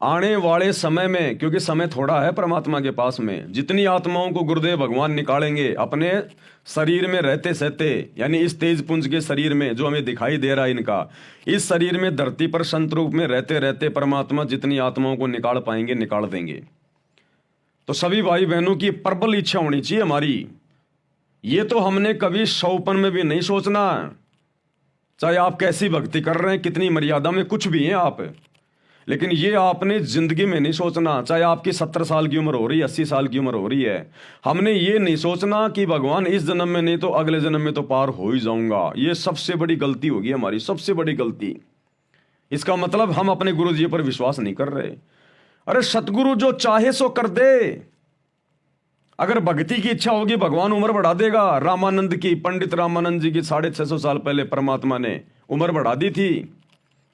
आने वाले समय में, क्योंकि समय थोड़ा है परमात्मा के पास में, जितनी आत्माओं को गुरुदेव भगवान निकालेंगे अपने शरीर में रहते सहते, यानी इस तेज पुंज के शरीर में जो हमें दिखाई दे रहा है इनका, इस शरीर में धरती पर संत रूप में रहते रहते परमात्मा जितनी आत्माओं को निकाल पाएंगे निकाल देंगे। तो सभी भाई बहनों की प्रबल इच्छा होनी चाहिए हमारी। ये तो हमने कभी सौपन में भी नहीं सोचना, चाहे आप कैसी भक्ति कर रहे हैं, कितनी मर्यादा में कुछ भी हैं आप, लेकिन ये आपने जिंदगी में नहीं सोचना, चाहे आपकी 70 साल की उम्र हो रही है, 80 साल की उम्र हो रही है, हमने ये नहीं सोचना कि भगवान इस जन्म में नहीं तो अगले जन्म में तो पार हो ही जाऊंगा। ये सबसे बड़ी गलती होगी हमारी, सबसे बड़ी गलती। इसका मतलब हम अपने गुरु जी पर विश्वास नहीं कर रहे। अरे सतगुरु जो चाहे सो कर दे, अगर भक्ति की इच्छा होगी भगवान उम्र बढ़ा देगा। रामानंद की, पंडित रामानंद जी की 650 साल पहले परमात्मा ने उम्र बढ़ा दी थी,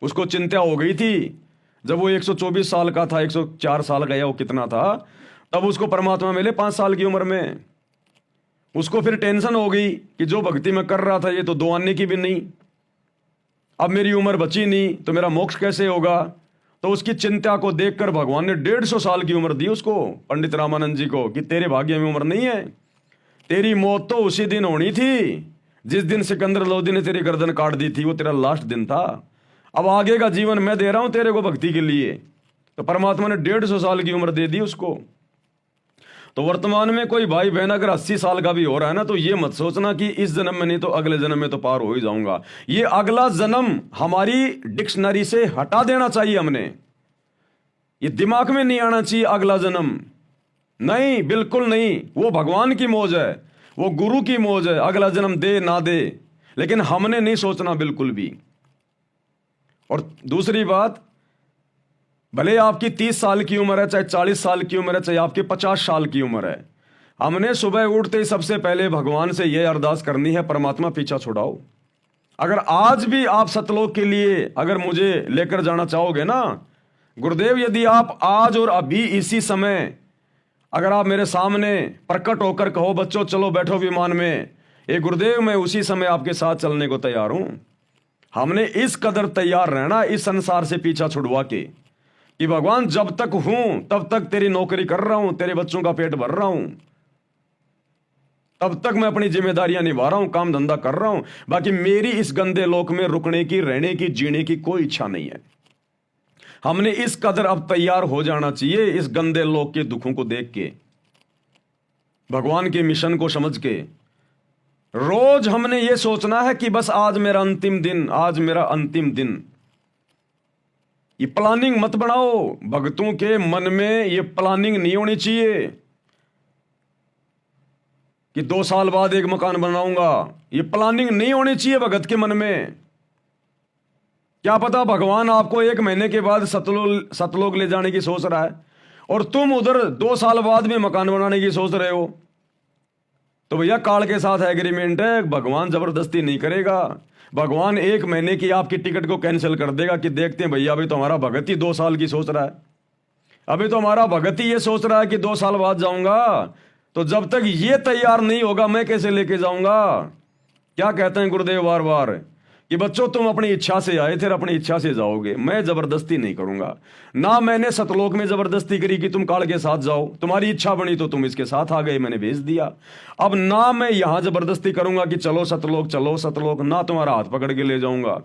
उसको चिंता हो गई थी। जब वो 124 साल का था, 104 साल का या वो कितना था, तब उसको परमात्मा मिले 5 साल की उम्र में। उसको फिर टेंशन हो गई कि जो भक्ति में कर रहा था ये तो 2 आने की भी नहीं, अब मेरी उम्र बची नहीं तो मेरा मोक्ष कैसे होगा। तो उसकी चिंता को देखकर भगवान ने 150 साल की उम्र दी उसको, पंडित रामानंद जी को, कि तेरे भाग्य में उम्र नहीं है, तेरी मौत तो उसी दिन होनी थी जिस दिन सिकंदर लोदी ने तेरी गर्दन काट दी थी, वो तेरा लास्ट दिन था। अब आगे का जीवन मैं दे रहा हूं तेरे को भक्ति के लिए। तो परमात्मा ने 150 साल की उम्र दे दी उसको। तो वर्तमान में कोई भाई बहन अगर 80 साल का भी हो रहा है ना, तो ये मत सोचना कि इस जन्म में नहीं तो अगले जन्म में तो पार हो ही जाऊंगा। ये अगला जन्म हमारी डिक्शनरी से हटा देना चाहिए हमने, ये दिमाग में नहीं आना चाहिए। अगला जन्म नहीं, बिल्कुल नहीं। वो भगवान की मौज है, वो गुरु की मौज है, अगला जन्म दे ना दे, लेकिन हमने नहीं सोचना बिल्कुल भी। और दूसरी बात, भले आपकी 30 साल की उम्र है, चाहे 40 साल की उम्र है, चाहे आपकी 50 साल की उम्र है, हमने सुबह उठते ही सबसे पहले भगवान से यह अरदास करनी है, परमात्मा पीछा छुड़ाओ। अगर आज भी आप सतलोक के लिए अगर मुझे लेकर जाना चाहोगे ना गुरुदेव, यदि आप आज और अभी इसी समय अगर आप मेरे सामने प्रकट होकर कहो बच्चों चलो बैठो विमान में, ए गुरुदेव मैं उसी समय आपके साथ चलने को तैयार हूं। हमने इस कदर तैयार रहना इस संसार से पीछा छुड़वा के कि भगवान जब तक हूं तब तक तेरी नौकरी कर रहा हूं, तेरे बच्चों का पेट भर रहा हूं, तब तक मैं अपनी जिम्मेदारियां निभा रहा हूं, काम धंधा कर रहा हूं। बाकी मेरी इस गंदे लोक में रुकने की, रहने की, जीने की कोई इच्छा नहीं है। हमने इस कदर अब तैयार हो जाना चाहिए इस गंदे लोक के दुखों को देख के, भगवान के मिशन को समझ के। रोज हमने ये सोचना है कि बस आज मेरा अंतिम दिन, आज मेरा अंतिम दिन। ये प्लानिंग मत बनाओ, भक्तों के मन में ये प्लानिंग नहीं होनी चाहिए कि 2 साल बाद एक मकान बनाऊंगा। ये प्लानिंग नहीं होनी चाहिए भगत के मन में। क्या पता भगवान आपको 1 महीने के बाद सतलोक ले जाने की सोच रहा है और तुम उधर 2 साल बाद में मकान बनाने की सोच रहे हो। तो भैया काल के साथ एग्रीमेंट है, भगवान जबरदस्ती नहीं करेगा। भगवान 1 महीने की आपकी टिकट को कैंसिल कर देगा कि देखते हैं भैया अभी तो हमारा भगत ही 2 साल की सोच रहा है, अभी तो हमारा भगत ही ये सोच रहा है कि 2 साल बाद जाऊंगा, तो जब तक ये तैयार नहीं होगा मैं कैसे लेके जाऊंगा। क्या कहते हैं गुरुदेव बार बार कि बच्चों तुम अपनी इच्छा से आए थे, अपनी इच्छा से जाओगे, मैं जबरदस्ती नहीं करूंगा। ना मैंने सतलोक में जबरदस्ती करी कि तुम काल के साथ जाओ, तुम्हारी इच्छा बनी तो तुम इसके साथ आ गए, मैंने भेज दिया। अब ना मैं यहां जबरदस्ती करूंगा कि चलो सतलोक चलो सतलोक, ना तुम्हारा हाथ पकड़ के ले जाऊंगा।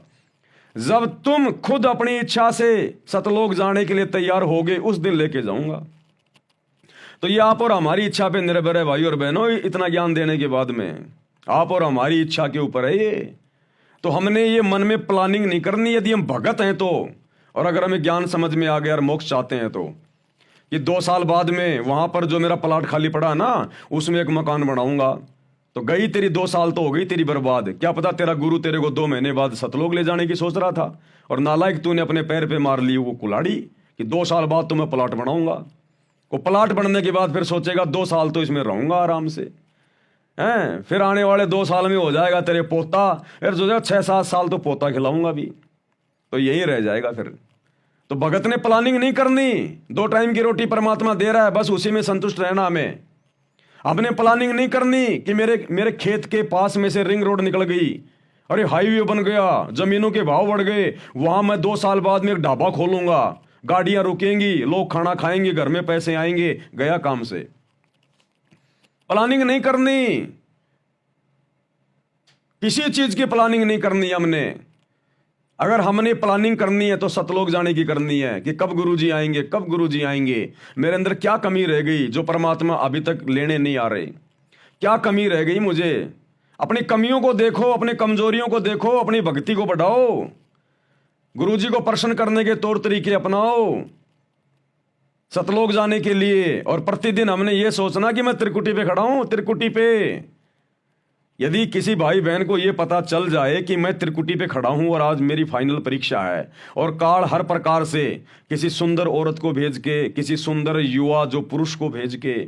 जब तुम खुद अपनी इच्छा से सतलोक जाने के लिए तैयार होगे उस दिन लेके जाऊंगा। तो ये आप और हमारी इच्छा पे निर्भर है भाई और बहनों। इतना ज्ञान देने के बाद में आप और हमारी इच्छा के ऊपर है ये। तो हमने ये मन में प्लानिंग नहीं करनी यदि हम भगत हैं तो, और अगर हमें ज्ञान समझ में आ गया और मोक्ष चाहते हैं तो, कि 2 साल बाद में वहां पर जो मेरा प्लाट खाली पड़ा है ना उसमें एक मकान बनाऊंगा। तो गई तेरी 2 साल तो हो गई तेरी बर्बाद। क्या पता तेरा गुरु तेरे को 2 महीने बाद सतलोक ले जाने की सोच रहा था और नालायक तूने अपने पैर पे मार ली वो कुल्हाड़ी कि 2 साल बाद तो मैं प्लाट बनाऊंगा। वो प्लाट बनने के बाद फिर सोचेगा 2 साल तो इसमें रहूंगा आराम से, हैं, फिर आने वाले 2 साल में हो जाएगा तेरे पोता, फिर सोचेगा 6-7 साल तो पोता खिलाऊंगा भी, तो यही रह जाएगा फिर। तो भगत ने प्लानिंग नहीं करनी, 2 टाइम की रोटी परमात्मा दे रहा है, बस उसी में संतुष्ट रहना हमें। आपने प्लानिंग नहीं करनी कि मेरे खेत के पास में से रिंग रोड निकल गई, अरे हाईवे बन गया, जमीनों के भाव बढ़ गए, वहां मैं 2 साल बाद में एक ढाबा खोलूंगा, गाड़ियां रुकेंगी, लोग खाना खाएंगे, घर में पैसे आएंगे, गया काम से। प्लानिंग नहीं करनी, किसी चीज की प्लानिंग नहीं करनी हमने। अगर हमने प्लानिंग करनी है तो सतलोक जाने की करनी है कि कब गुरुजी आएंगे, कब गुरुजी आएंगे, मेरे अंदर क्या कमी रह गई जो परमात्मा अभी तक लेने नहीं आ रहे, क्या कमी रह गई मुझे। अपनी कमियों को देखो, अपनी कमजोरियों को देखो, अपनी भक्ति को बढ़ाओ, गुरुजी को प्रसन्न करने के तौर तरीके अपनाओ सतलोक जाने के लिए। और प्रतिदिन हमने ये सोचना कि मैं त्रिकुटी पे खड़ा हूं, त्रिकुटी पे। यदि किसी भाई बहन को यह पता चल जाए कि मैं त्रिकुटी पे खड़ा हूं और आज मेरी फाइनल परीक्षा है, और काल हर प्रकार से किसी सुंदर औरत को भेज के, किसी सुंदर युवा जो पुरुष को भेज के,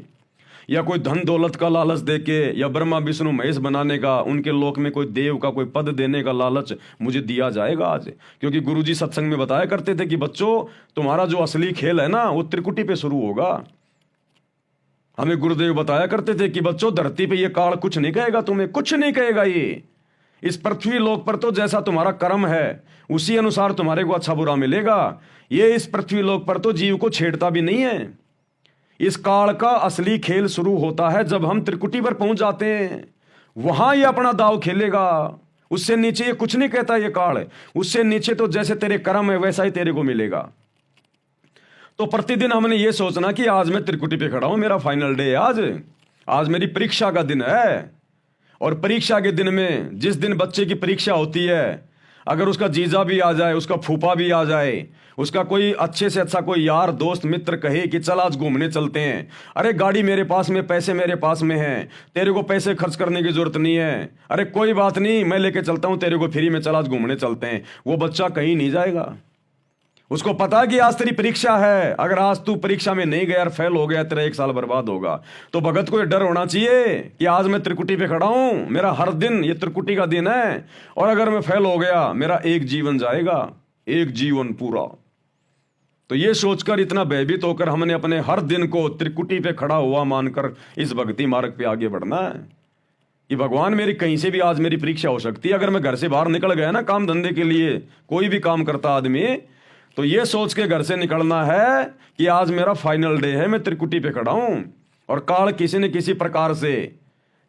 या कोई धन दौलत का लालच दे के, या ब्रह्मा विष्णु महेश बनाने का, उनके लोक में कोई देव का कोई पद देने का लालच मुझे दिया जाएगा आज। क्योंकि गुरुजी सत्संग में बताया करते थे कि बच्चों, तुम्हारा जो असली खेल है ना वो त्रिकुटी पे शुरू होगा। हमें गुरुदेव बताया करते थे कि बच्चों, धरती पे ये काल कुछ नहीं कहेगा, तुम्हें कुछ नहीं कहेगा। ये इस पृथ्वी लोक पर तो जैसा तुम्हारा कर्म है उसी अनुसार तुम्हारे को अच्छा बुरा मिलेगा। ये इस पृथ्वी लोक पर तो जीव को छेड़ता भी नहीं है। इस काल का असली खेल शुरू होता है जब हम त्रिकुटी पर पहुंच जाते हैं, वहां ये अपना दाव खेलेगा। उससे नीचे ये कुछ नहीं कहता ये काल। उससे नीचे तो जैसे तेरे कर्म है वैसा ही तेरे को मिलेगा। तो प्रतिदिन हमने ये सोचना कि आज मैं त्रिकुटी पे खड़ा हूं, मेरा फाइनल डे है आज मेरी परीक्षा का दिन है। और परीक्षा के दिन में, जिस दिन बच्चे की परीक्षा होती है, अगर उसका जीजा भी आ जाए, उसका फूफा भी आ जाए, उसका कोई अच्छे से अच्छा कोई यार दोस्त मित्र कहे कि चल आज घूमने चलते हैं, अरे गाड़ी मेरे पास में, पैसे मेरे पास में हैं, तेरे को पैसे खर्च करने की जरूरत नहीं है, अरे कोई बात नहीं मैं लेके चलता हूं तेरे को फ्री में, चल आज घूमने चलते हैं, वो बच्चा कहीं नहीं जाएगा। उसको पता कि आज तेरी परीक्षा है, अगर आज तू परीक्षा में नहीं गया और फेल हो गया, तेरा 1 साल बर्बाद होगा। तो भगत को ये डर होना चाहिए कि आज मैं त्रिकुटी पे खड़ा हूं, मेरा हर दिन ये त्रिकुटी का दिन है, और अगर मैं फेल हो गया मेरा एक जीवन जाएगा, एक जीवन पूरा। तो ये सोचकर, इतना भयभीत होकर हमने अपने हर दिन को त्रिकुटी पे खड़ा हुआ मानकर इस भक्ति मार्ग पे आगे बढ़ना है कि भगवान मेरी कहीं से भी आज मेरी परीक्षा हो सकती है। अगर मैं घर से बाहर निकल गया ना काम धंधे के लिए, कोई भी काम करता आदमी, तो ये सोच के घर से निकलना है कि आज मेरा फाइनल डे है, मैं त्रिकुटी पे खड़ा हूं। और काल किसी न किसी प्रकार से,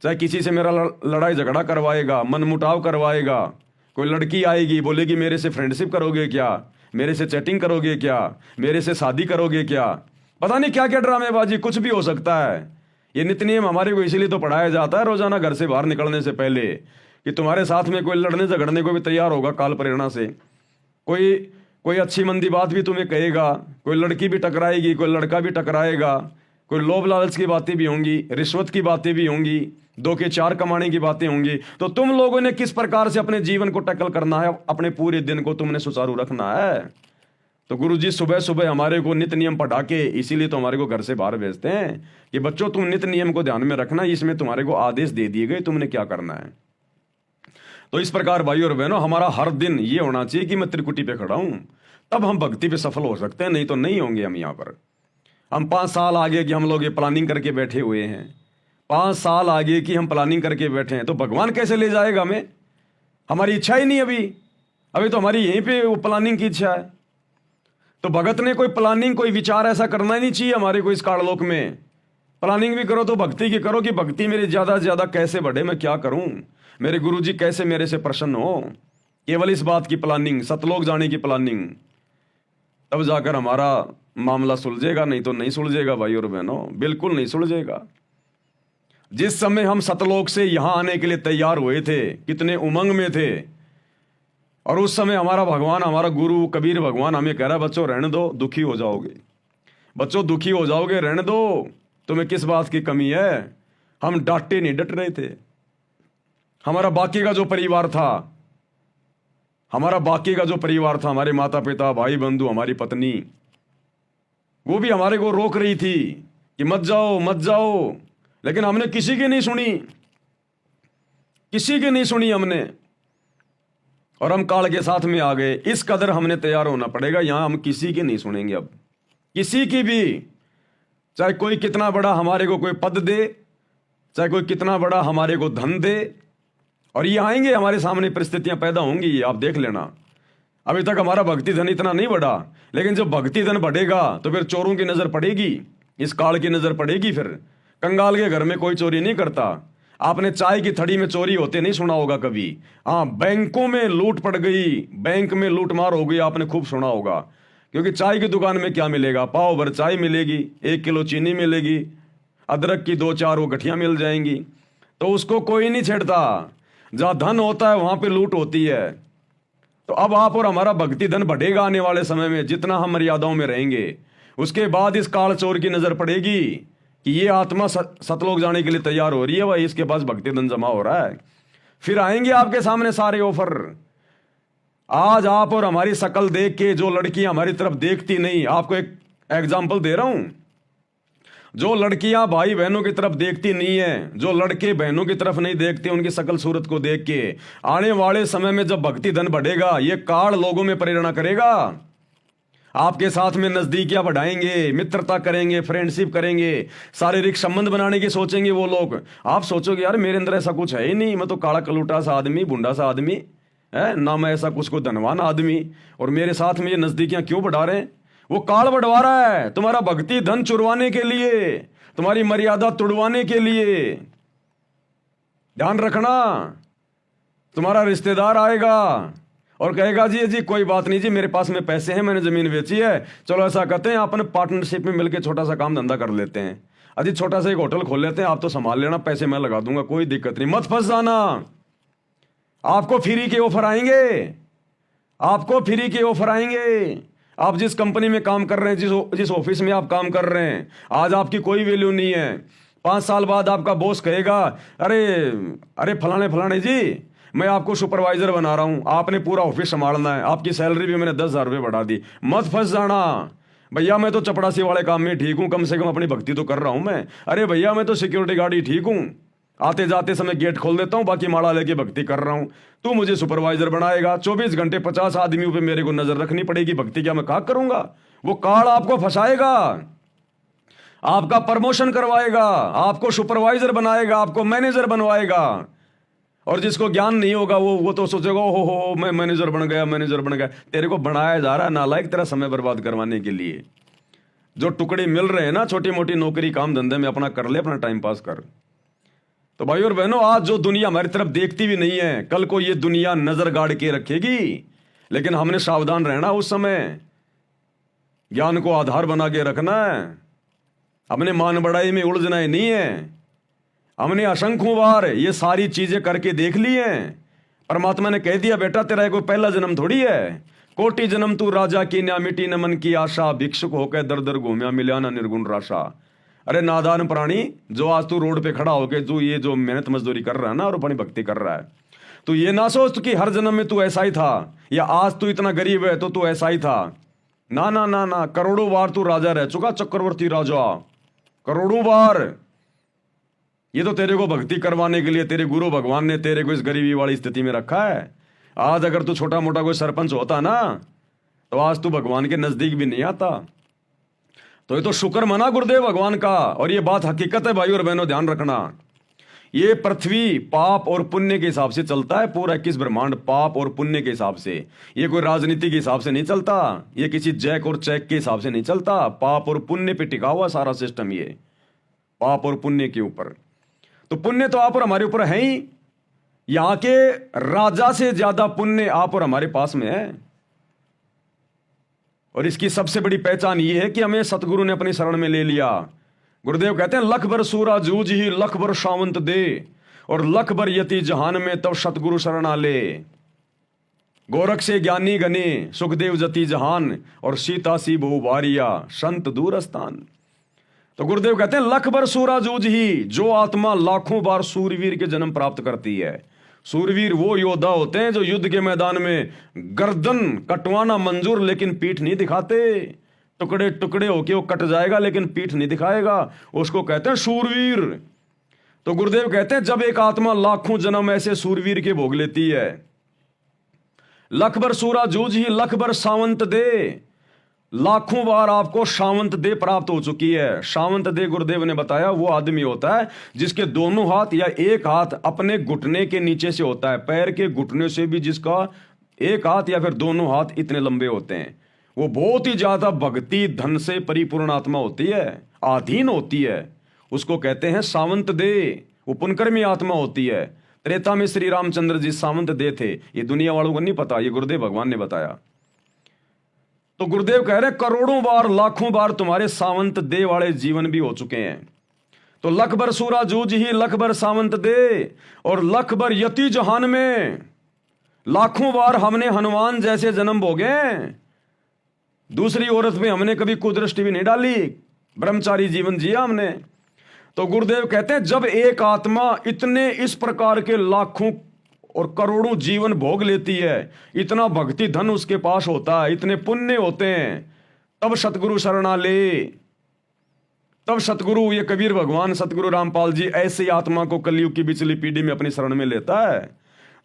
चाहे किसी से मेरा लड़ाई झगड़ा करवाएगा, मनमुटाव करवाएगा, कोई लड़की आएगी बोलेगी मेरे से फ्रेंडशिप करोगे क्या, मेरे से चैटिंग करोगे क्या, मेरे से शादी करोगे क्या, पता नहीं क्या क्या ड्रामेबाजी, कुछ भी हो सकता है। ये नित्य नियम हमारे को इसीलिए तो पढ़ाया जाता है रोजाना घर से बाहर निकलने से पहले, कि तुम्हारे साथ में कोई लड़ने झगड़ने को भी तैयार होगा काल प्रेरणा से। कोई अच्छी मंदी बात भी तुम्हें कहेगा, कोई लड़की भी टकराएगी, कोई लड़का भी टकराएगा, कोई लोभ लालच की बातें भी होंगी, रिश्वत की बातें भी होंगी, 2 के 4 कमाने की बातें होंगी। तो तुम लोगों ने किस प्रकार से अपने जीवन को टैकल करना है, अपने पूरे दिन को तुमने सुचारू रखना है। तो गुरुजी सुबह सुबह हमारे को नित्य नियम पढ़ा के, इसीलिए तो हमारे को घर से बाहर भेजते हैं कि बच्चों तुम नित्य नियम को ध्यान में रखना, इसमें तुम्हारे को आदेश दे दिए गए तुमने क्या करना है। तो इस प्रकार भाई और बहनों, हमारा हर दिन ये होना चाहिए कि मैं त्रिकुटी पे खड़ा हूं, तब हम भक्ति पे सफल हो सकते हैं, नहीं तो नहीं होंगे हम यहाँ पर। हम 5 साल आगे की हम लोग ये प्लानिंग करके बैठे हुए हैं, 5 साल आगे की हम प्लानिंग करके बैठे हैं, तो भगवान कैसे ले जाएगा हमें? हमारी इच्छा ही नहीं, अभी तो हमारी यहीं पे वो प्लानिंग की इच्छा है। तो भगत ने कोई प्लानिंग, कोई विचार ऐसा करना ही नहीं चाहिए हमारे को इस काललोक में। प्लानिंग भी करो तो भक्ति की करो कि भक्ति मेरी ज्यादा से ज्यादा कैसे बढ़े, मैं क्या करूं, मेरे गुरुजी कैसे मेरे से प्रसन्न हो। केवल इस बात की प्लानिंग, सतलोक जाने की प्लानिंग, तब जाकर हमारा मामला सुलझेगा, नहीं तो नहीं सुलझेगा भाई और बहनों, बिल्कुल नहीं सुलझेगा। जिस समय हम सतलोक से यहां आने के लिए तैयार हुए थे, कितने उमंग में थे, और उस समय हमारा भगवान, हमारा गुरु कबीर भगवान हमें कह रहा है बच्चों रहने दो, दुखी हो जाओगे, बच्चों दुखी हो जाओगे, रहने दो, तुम्हें किस बात की कमी है। हम डांटे नहीं, डट रहे थे। हमारा बाकी का जो परिवार था, हमारे माता पिता, भाई बंधु, हमारी पत्नी, वो भी हमारे को रोक रही थी कि मत जाओ मत जाओ, लेकिन हमने किसी की नहीं सुनी हमने, और हम काल के साथ में आ गए। इस कदर हमने तैयार होना पड़ेगा, यहां हम किसी की नहीं सुनेंगे अब, किसी की भी, चाहे कोई कितना बड़ा हमारे को कोई पद दे, चाहे कोई कितना बड़ा हमारे को धन दे। और ये आएंगे, हमारे सामने परिस्थितियां पैदा होंगी, ये आप देख लेना। अभी तक हमारा भक्ति धन इतना नहीं बढ़ा, लेकिन जब भक्ति धन बढ़ेगा तो फिर चोरों की नजर पड़ेगी, इस काल की नजर पड़ेगी। फिर कंगाल के घर में कोई चोरी नहीं करता। आपने चाय की थड़ी में चोरी होते नहीं सुना होगा कभी। हाँ, बैंकों में लूट पड़ गई, बैंक में लूटमार हो गई, आपने खूब सुना होगा। क्योंकि चाय की दुकान में क्या मिलेगा? पाव भर चाय मिलेगी, 1 किलो चीनी मिलेगी, अदरक की 2-4 वो गठियां मिल जाएंगी, तो उसको कोई नहीं छेड़ता। जहां धन होता है वहां पे लूट होती है। तो अब आप और हमारा भक्ति धन बढ़ेगा आने वाले समय में, जितना हम मर्यादाओं में रहेंगे। उसके बाद इस काल चोर की नजर पड़ेगी कि ये आत्मा सतलोक जाने के लिए तैयार हो रही है, भाई इसके पास भक्ति धन जमा हो रहा है। फिर आएंगे आपके सामने सारे ऑफर। आज आप और हमारी शकल देख के जो लड़कियां हमारी तरफ देखती नहीं, आपको एक एग्जाम्पल दे रहा हूं, जो लड़कियां भाई बहनों की तरफ देखती नहीं है, जो लड़के बहनों की तरफ नहीं देखते उनकी शकल सूरत को देख के, आने वाले समय में जब भक्ति धन बढ़ेगा, ये काल लोगों में प्रेरणा करेगा। आपके साथ में नजदीकियां बढ़ाएंगे, मित्रता करेंगे, फ्रेंडशिप करेंगे, शारीरिक संबंध बनाने की सोचेंगे वो लोग। आप सोचोगे यार मेरे अंदर ऐसा कुछ है ही नहीं, मैं तो काला कलूटा सा आदमी, बुंडा सा आदमी है ना, मैं ऐसा कुछ को धनवान आदमी, और मेरे साथ में ये नजदीकियां क्यों बढ़ा रहे हैं? वो काल बढ़वा रहा है तुम्हारा भक्ति धन चुरवाने के लिए, तुम्हारी मर्यादा तुड़वाने के लिए। ध्यान रखना, तुम्हारा रिश्तेदार आएगा और कहेगा जी जी कोई बात नहीं जी, मेरे पास में पैसे हैं, मैंने जमीन बेची है, चलो ऐसा करते हैं अपन पार्टनरशिप में मिलकर छोटा सा काम धंधा कर लेते हैं, अजी छोटा सा एक होटल खोल लेते हैं, आप तो संभाल लेना, पैसे मैं लगा दूंगा, कोई दिक्कत नहीं, मत फंस जाना। आपको फ्री के ऑफर आएंगे, आपको फ्री के ऑफर आएंगे। आप जिस कंपनी में काम कर रहे हैं, जिस ऑफिस में आप काम कर रहे हैं, आज आपकी कोई वैल्यू नहीं है। 5 साल बाद आपका बॉस कहेगा अरे अरे फलाने फलाने जी, मैं आपको सुपरवाइजर बना रहा हूं, आपने पूरा ऑफिस संभालना है, आपकी सैलरी भी मैंने 10,000 रुपये बढ़ा दी। मत फंस जाना, भैया मैं तो चपड़ासी वाले काम में ठीक हूं, कम से कम अपनी भक्ति तो कर रहा हूं मैं। अरे भैया मैं तो सिक्योरिटी गार्ड ही ठीक हूं, आते जाते समय गेट खोल देता हूं, बाकी माला लेके भक्ति कर रहा हूं। तू मुझे सुपरवाइजर बनाएगा, 24 घंटे 50 आदमियों पे मेरे को नजर रखनी पड़ेगी, भक्ति क्या मैं क्या करूंगा? वो काल आपको फंसाएगा, आपका प्रमोशन करवाएगा, आपको सुपरवाइजर बनाएगा, आपको मैनेजर बनवाएगा। और जिसको ज्ञान नहीं होगा वो तो सोचेगा हो मैं मैनेजर बन गया, मैनेजर बन गया। तेरे को बनाया जा रहा है नालायक, तेरा समय बर्बाद करवाने के लिए। जो टुकड़े मिल रहे हैं ना छोटी मोटी नौकरी काम धंधे में, अपना कर ले, अपना टाइम पास कर। तो भाई और बहनों, आज जो दुनिया हमारी तरफ देखती भी नहीं है, कल को ये दुनिया नजर गाड़ के रखेगी, लेकिन हमने सावधान रहना, उस समय ज्ञान को आधार बना के रखना है, अपने मान बढ़ाई में उलझना ही नहीं है। हमने असंख्यों बार ये सारी चीजें करके देख ली हैं। परमात्मा ने कह दिया बेटा तेरा कोई पहला जन्म थोड़ी है, कोटि जन्म तू राजा की न्या मिटी न मन की आशा, भिक्षुक होकर दर दर घूमिया मिला ना निर्गुण राशा। अरे नादान प्राणी, जो आज तू रोड पे खड़ा होके जो ये जो मेहनत मजदूरी कर रहा है ना और अपनी भक्ति कर रहा है, तो ये ना सोच कि हर जन्म में तू ऐसा ही था, या आज तू इतना गरीब है तो तू ऐसा ही था। ना ना ना ना, करोड़ों बार तू राजा रह चुका, चक्रवर्ती राजा, करोड़ों बार। ये तो तेरे को भक्ति करवाने के लिए तेरे गुरु भगवान ने तेरे को इस गरीबी वाली स्थिति में रखा है। आज अगर तू छोटा मोटा कोई सरपंच होता ना, तो आज तू भगवान के नजदीक भी नहीं आता। तो ये तो शुक्र मना गुरुदेव भगवान का, और ये बात हकीकत है भाई और बहनों, ध्यान रखना। ये पृथ्वी पाप और पुण्य के हिसाब से चलता है, पूरा 21 ब्रह्मांड पाप और पुण्य के हिसाब से। ये कोई राजनीति के हिसाब से नहीं चलता, ये किसी जैक और चेक के हिसाब से नहीं चलता। पाप और पुण्य पे टिका हुआ सारा सिस्टम, ये पाप और पुण्य के ऊपर। तो पुण्य तो आप और हमारे ऊपर है ही, यहां के राजा से ज्यादा पुण्य आप और हमारे पास में है। और इसकी सबसे बड़ी पहचान यह है कि हमें सतगुरु ने अपनी शरण में ले लिया। गुरुदेव कहते हैं लख भर सूरा जूझ ही लख भर शावंत दे, और लख भर यति जहान में तब सतगुरु शरण ले। गोरख से ज्ञानी गने सुखदेव जति जहान, और सीता सी बहु बारिया संत दूर स्थान। तो गुरुदेव कहते हैं लख भर सूरा जूझ ही, जो आत्मा लाखों बार सूरवीर के जन्म प्राप्त करती है। सूरवीर वो योद्धा होते हैं जो युद्ध के मैदान में गर्दन कटवाना मंजूर लेकिन पीठ नहीं दिखाते, टुकड़े टुकड़े होके वो कट जाएगा लेकिन पीठ नहीं दिखाएगा, उसको कहते हैं सूरवीर। तो गुरुदेव कहते हैं जब एक आत्मा लाखों जन्म ऐसे सूरवीर के भोग लेती है, लख भर सूरा जूझ ही लख भर सावंत दे, लाखों बार आपको शावंत दे प्राप्त हो चुकी है। शावंत दे गुरुदेव ने बताया वो आदमी होता है जिसके दोनों हाथ या एक हाथ अपने घुटने के नीचे से होता है, पैर के घुटने से भी जिसका एक हाथ या फिर दोनों हाथ इतने लंबे होते हैं। वो बहुत ही ज्यादा भक्ति धन से परिपूर्ण आत्मा होती है, आधीन होती है, उसको कहते हैं सावंत दे। वो पुनकर्मी आत्मा होती है। त्रेता में श्री रामचंद्र जी सावंत दे थे, ये दुनिया वालों को नहीं पता, ये गुरुदेव भगवान ने बताया। तो गुरुदेव कह रहे करोड़ों बार लाखों बार तुम्हारे सावंत दे वाले जीवन भी हो चुके हैं। तो लख भर सूरा जूझ ही लख भर सावंत दे, और लख भर यति जहान में लाखों बार हमने हनुमान जैसे जन्म भोगे। दूसरी औरत में हमने कभी कुदृष्टि भी नहीं डाली, ब्रह्मचारी जीवन जिया हमने। तो गुरुदेव कहते हैं जब एक आत्मा इतने इस प्रकार के लाखों और करोड़ों जीवन भोग लेती है, इतना भक्ति धन उसके पास होता है, इतने पुण्य होते हैं, तब सतगुरु शरणा ले। तब सतगुरु, ये कबीर भगवान सतगुरु रामपाल जी ऐसी आत्मा को कलयुग की पिछली पीढ़ी में अपनी शरण में लेता है।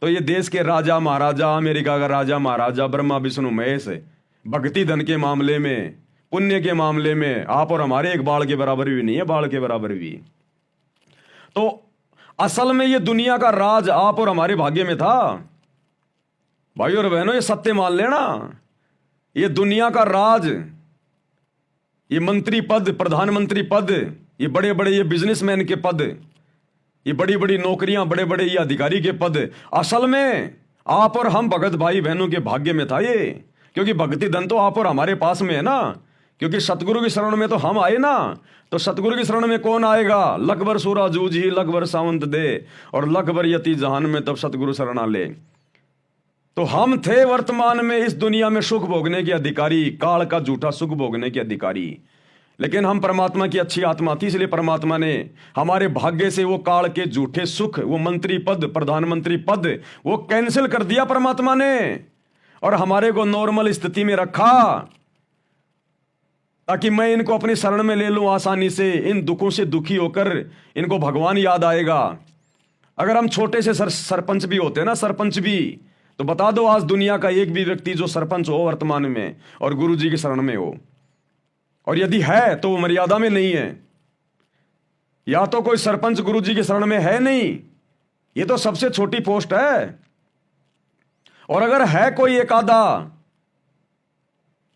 तो ये देश के राजा महाराजा, अमेरिका का राजा महाराजा, ब्रह्मा विष्णु महेश, भक्ति धन के मामले में, पुण्य के मामले में आप और हमारे एक बाल के बराबर भी नहीं है, बाल के बराबर भी। तो असल में ये दुनिया का राज आप और हमारे भाग्य में था। भाई और बहनों, ये सत्य मान लेना, ये दुनिया का राज, ये मंत्री पद, प्रधानमंत्री पद, ये बड़े बड़े ये बिजनेसमैन के पद, ये बड़ी बड़ी नौकरियां, बड़े बड़े ये अधिकारी के पद, असल में आप और हम भगत भाई बहनों के भाग्य में था ये। क्योंकि भक्ति धन तो आप और हमारे पास में है ना, क्योंकि सतगुरु की शरण में तो हम आए ना। तो सतगुरु की शरण में कौन आएगा? लखबर सूरा जूझ ही लखबर सावंत दे, और लखबर यति जहान में तब सतगुरु शरणा ले। तो हम थे वर्तमान में इस दुनिया में सुख भोगने के अधिकारी, काल का झूठा सुख भोगने के अधिकारी। लेकिन हम परमात्मा की अच्छी आत्मा थी, इसलिए परमात्मा ने हमारे भाग्य से वो काल के झूठे सुख, वो मंत्री पद, प्रधानमंत्री पद, वो कैंसिल कर दिया परमात्मा ने, और हमारे को नॉर्मल स्थिति में रखा, ताकि मैं इनको अपनी शरण में ले लूं आसानी से। इन दुखों से दुखी होकर इनको भगवान याद आएगा। अगर हम छोटे से सरपंच भी होते ना, सरपंच भी, तो बता दो आज दुनिया का एक भी व्यक्ति जो सरपंच हो वर्तमान में और गुरु जी की शरण में हो, और यदि है तो वो मर्यादा में नहीं है। या तो कोई सरपंच गुरु जी की शरण में है नहीं, ये तो सबसे छोटी पोस्ट है। और अगर है कोई एक आधा,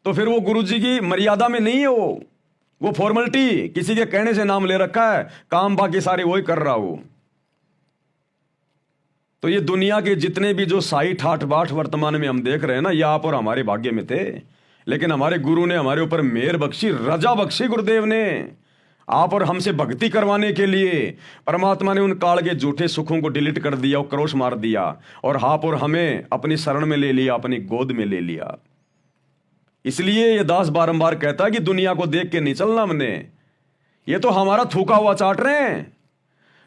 तो फिर वो गुरु जी की मर्यादा में नहीं है। वो फॉर्मेलिटी, किसी के कहने से नाम ले रखा है, काम बाकी सारे वही कर रहा हो। तो ये दुनिया के जितने भी जो साई ठाठ बाट वर्तमान में हम देख रहे हैं ना, ये आप और हमारे भाग्य में थे। लेकिन हमारे गुरु ने हमारे ऊपर मेहर बख्शी, रजा बख्शी गुरुदेव ने, आप और हमसे भक्ति करवाने के लिए परमात्मा ने उन काल के झूठे सुखों को डिलीट कर दिया, और क्रोश मार दिया, और आप और हमें अपनी शरण में ले लिया, अपनी गोद में ले लिया। इसलिए ये दास बारंबार कहता है कि दुनिया को देख के नहीं चलना हमने, ये तो हमारा थूका हुआ चाट रहे हैं।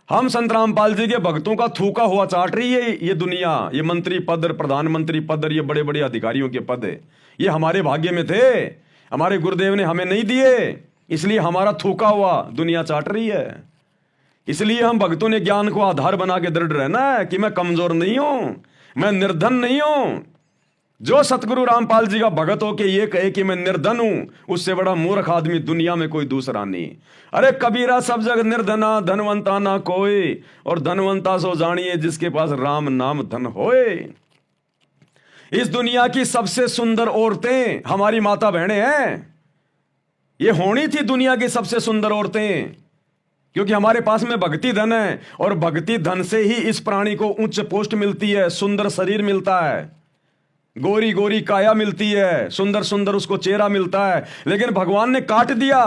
हम संत रामपाल जी के भक्तों का थूका हुआ चाट रही है ये दुनिया। ये मंत्री पद, प्रधानमंत्री पद, ये बड़े बड़े अधिकारियों के पद, ये हमारे भाग्य में थे, हमारे गुरुदेव ने हमें नहीं दिए, इसलिए हमारा थूका हुआ दुनिया चाट रही है। इसलिए हम भक्तों ने ज्ञान को आधार बना के दृढ़ रहना है कि मैं कमजोर नहीं हूं, मैं निर्धन नहीं हूं। जो सतगुरु रामपाल जी का भगत हो के ये कहे कि मैं निर्धन हूं, उससे बड़ा मूर्ख आदमी दुनिया में कोई दूसरा नहीं। अरे कबीरा सब जग निर्धना, धनवंता ना कोई, और धनवंता सो जानिए जिसके पास राम नाम धन होए। इस दुनिया की सबसे सुंदर औरतें हमारी माता बहनें हैं। ये होनी थी दुनिया की सबसे सुंदर औरतें, क्योंकि हमारे पास में भक्ति धन है, और भक्ति धन से ही इस प्राणी को उच्च पोस्ट मिलती है, सुंदर शरीर मिलता है, गोरी गोरी काया मिलती है, सुंदर सुंदर उसको चेहरा मिलता है। लेकिन भगवान ने काट दिया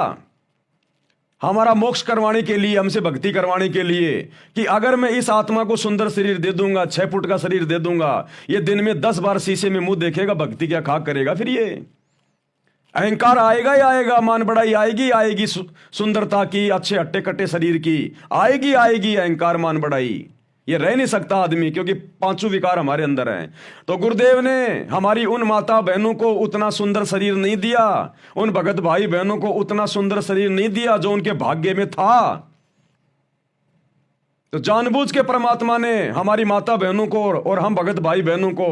हमारा मोक्ष करवाने के लिए, हमसे भक्ति करवाने के लिए, कि अगर मैं इस आत्मा को सुंदर शरीर दे दूंगा, 6 फुट का शरीर दे दूंगा, ये दिन में 10 बार शीशे में मुंह देखेगा, भक्ति क्या खाक करेगा? फिर ये अहंकार आएगा ही आएगा, मान बढ़ाई आएगी आएगी, सुंदरता की, अच्छे हट्टे कट्टे शरीर की आएगी आएगी अहंकार मान बढ़ाई। ये रह नहीं सकता आदमी, क्योंकि 5 विकार हमारे अंदर हैं। तो गुरुदेव ने हमारी उन माता बहनों को उतना सुंदर शरीर नहीं दिया, उन भगत भाई बहनों को उतना सुंदर शरीर नहीं दिया जो उनके भाग्य में था। तो जानबूझ के परमात्मा ने हमारी माता बहनों को और हम भगत भाई बहनों को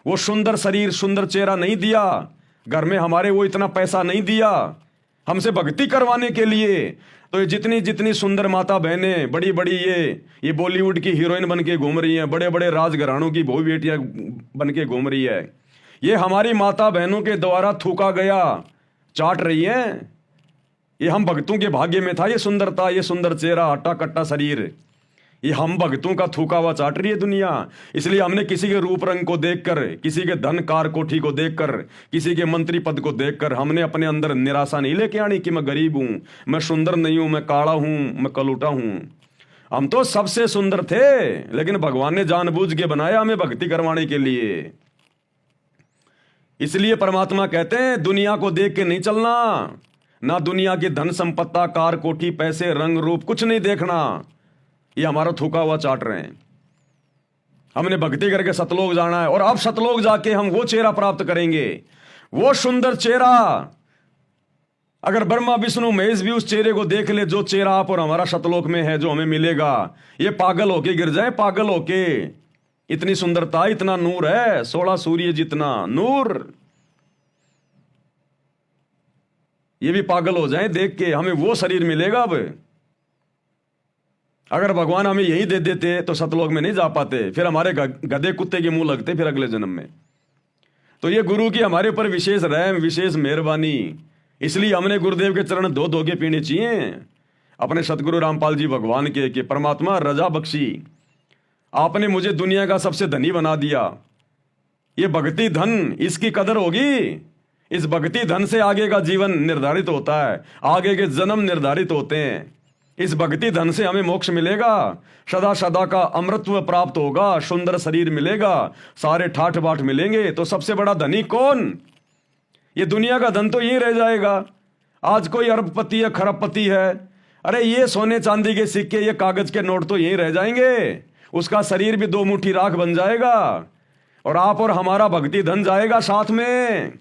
वो सुंदर शरीर, सुंदर चेहरा नहीं दिया। घर में हमारे वो इतना पैसा नहीं दिया, हमसे भक्ति करवाने के लिए। तो ये जितनी जितनी सुंदर माता बहनें, बड़ी बड़ी ये बॉलीवुड की हीरोइन बन के घूम रही हैं, बड़े बड़े राजघरानों की बहू बेटियां बन के घूम रही है, ये हमारी माता बहनों के द्वारा थूका गया चाट रही हैं। ये हम भक्तों के भाग्य में था ये सुंदरता, ये सुंदर चेहरा, हट्टा कट्टा शरीर, ये हम भक्तों का थूका हुआ चाट रही है दुनिया। इसलिए हमने किसी के रूप रंग को देखकर, किसी के धन कार कोठी को देखकर, किसी के मंत्री पद को देखकर हमने अपने अंदर निराशा नहीं लेके आनी कि मैं गरीब हूं, मैं सुंदर नहीं हूं, मैं काला हूं, मैं कलूटा हूं। हम तो सबसे सुंदर थे, लेकिन भगवान ने जानबूझ के बनाया हमें भक्ति करवाने के लिए। इसलिए परमात्मा कहते हैं दुनिया को देख के नहीं चलना, ना दुनिया की धन संपत्ता, कार कोठी, पैसे, रंग रूप, कुछ नहीं देखना। ये हमारा थूका हुआ चाट रहे हैं। हमने भक्ति करके सतलोक जाना है, और अब सतलोक जाके हम वो चेहरा प्राप्त करेंगे, वो सुंदर चेहरा। अगर ब्रह्मा विष्णु महेश भी उस चेहरे को देख ले, जो चेहरा आप और हमारा सतलोक में है, जो हमें मिलेगा, ये पागल होके गिर जाए, पागल होके। इतनी सुंदरता, इतना नूर है, 16 सूर्य जितना नूर। ये भी पागल हो जाए देख के, हमें वो शरीर मिलेगा। अब अगर भगवान हमें यही दे देते तो सतलोक में नहीं जा पाते, फिर हमारे गधे कुत्ते के मुंह लगते फिर अगले जन्म में। तो ये गुरु की हमारे ऊपर विशेष रहम, विशेष मेहरबानी। इसलिए हमने गुरुदेव के चरण धो धो के पीने चाहिए, अपने सतगुरु रामपाल जी भगवान के कि परमात्मा रजा बख्शी, आपने मुझे दुनिया का सबसे धनी बना दिया। ये भक्ति धन, इसकी कदर होगी। इस भक्ति धन से आगे का जीवन निर्धारित होता है, आगे के जन्म निर्धारित होते हैं। इस भक्ति धन से हमें मोक्ष मिलेगा, सदा सदा का अमृतत्व प्राप्त होगा, सुंदर शरीर मिलेगा, सारे ठाठ बाट मिलेंगे। तो सबसे बड़ा धनी कौन? ये दुनिया का धन तो यही रह जाएगा। आज कोई अरबपति है, खरबपति है, अरे ये सोने चांदी के सिक्के, ये कागज के नोट तो यही रह जाएंगे, उसका शरीर भी 2 मुट्ठी राख बन जाएगा, और आप और हमारा भक्ति धन जाएगा साथ में।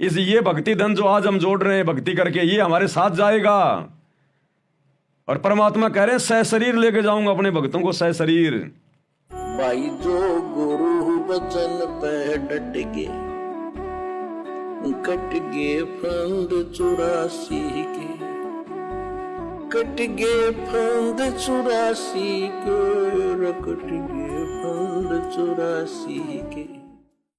ये भक्ति धन जो आज हम जोड़ रहे हैं भक्ति करके, ये हमारे साथ जाएगा। और परमात्मा कह रहे हैं सह शरीर लेके जाऊंगा अपने भक्तों को, सह शरीर। भाई जो गुरु बचन पे डट गे, कट गे फंद 84 के, कट गे फंद 84 के, कट गे फंद 84 के।